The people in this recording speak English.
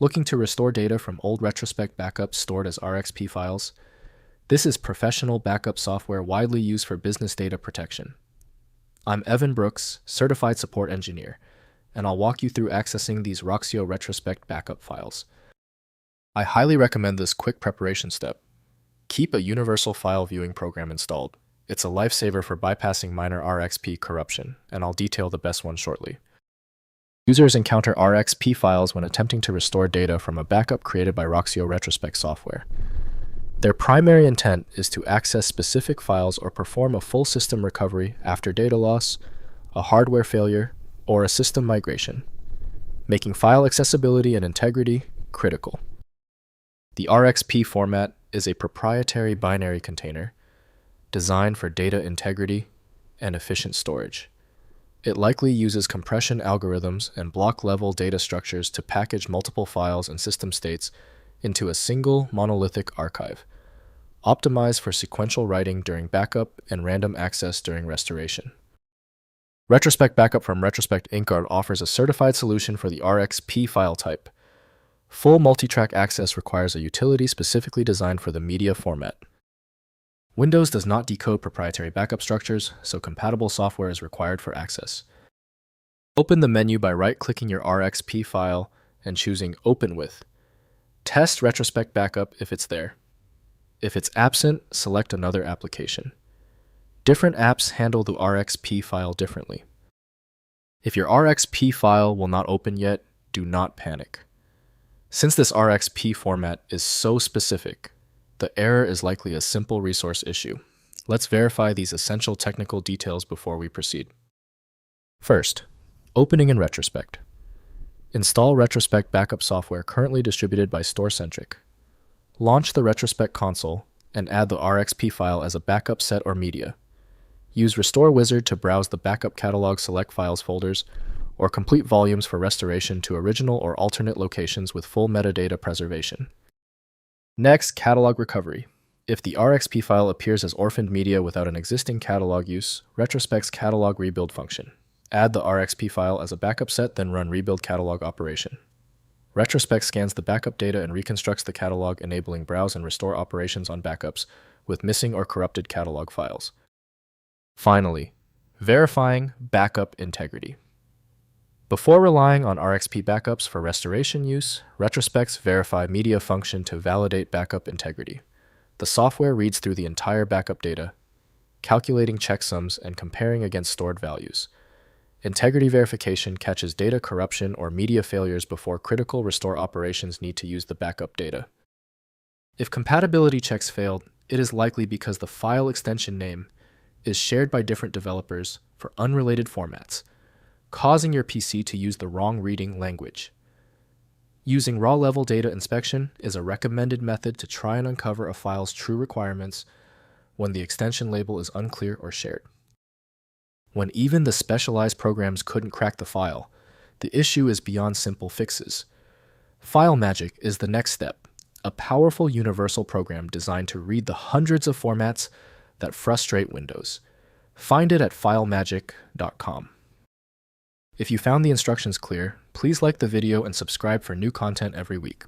Looking to restore data from old retrospect backups stored as RXP files? This is professional backup software widely used for business data protection. I'm Evan Brooks, Certified Support Engineer, and I'll walk you through accessing these Roxio Retrospect backup files. I highly recommend this quick preparation step. Keep a universal file viewing program installed. It's a lifesaver for bypassing minor RXP corruption, and I'll detail the best one shortly. Users encounter RXP files when attempting to restore data from a backup created by Roxio Retrospect software. Their primary intent is to access specific files or perform a full system recovery after data loss, a hardware failure, or a system migration, making file accessibility and integrity critical. The RXP format is a proprietary binary container designed for data integrity and efficient storage. It likely uses compression algorithms and block-level data structures to package multiple files and system states into a single monolithic archive, optimized for sequential writing during backup and random access during restoration. Retrospect Backup from Retrospect Inc. offers a certified solution for the RXP file type. Full multi-track access requires a utility specifically designed for the media format. Windows does not decode proprietary backup structures, so compatible software is required for access. Open the menu by right-clicking your RXP file and choosing Open With. Test Retrospect Backup if it's there. If it's absent, select another application. Different apps handle the RXP file differently. If your RXP file will not open yet, do not panic. Since this RXP format is so specific, the error is likely a simple resource issue. Let's verify these essential technical details before we proceed. First, opening in Retrospect. Install Retrospect backup software currently distributed by StoreCentric. Launch the Retrospect console and add the RXP file as a backup set or media. Use Restore Wizard to browse the backup catalog select files folders, or complete volumes for restoration to original or alternate locations with full metadata preservation. Next, catalog recovery. If the RXP file appears as orphaned media without an existing catalog use, Retrospect's catalog rebuild function. Add the RXP file as a backup set, then run rebuild catalog operation. Retrospect scans the backup data and reconstructs the catalog, enabling browse and restore operations on backups with missing or corrupted catalog files. Finally, verifying backup integrity. Before relying on RXP backups for restoration use, Retrospect's Verify Media function to validate backup integrity. The software reads through the entire backup data, calculating checksums and comparing against stored values. Integrity verification catches data corruption or media failures before critical restore operations need to use the backup data. If compatibility checks failed, it is likely because the file extension name is shared by different developers for unrelated formats, causing your PC to use the wrong reading language. Using raw-level data inspection is a recommended method to try and uncover a file's true requirements when the extension label is unclear or shared. When even the specialized programs couldn't crack the file, the issue is beyond simple fixes. File Magic is the next step, a powerful universal program designed to read the hundreds of formats that frustrate Windows. Find it at filemagic.com. If you found the instructions clear, please like the video and subscribe for new content every week.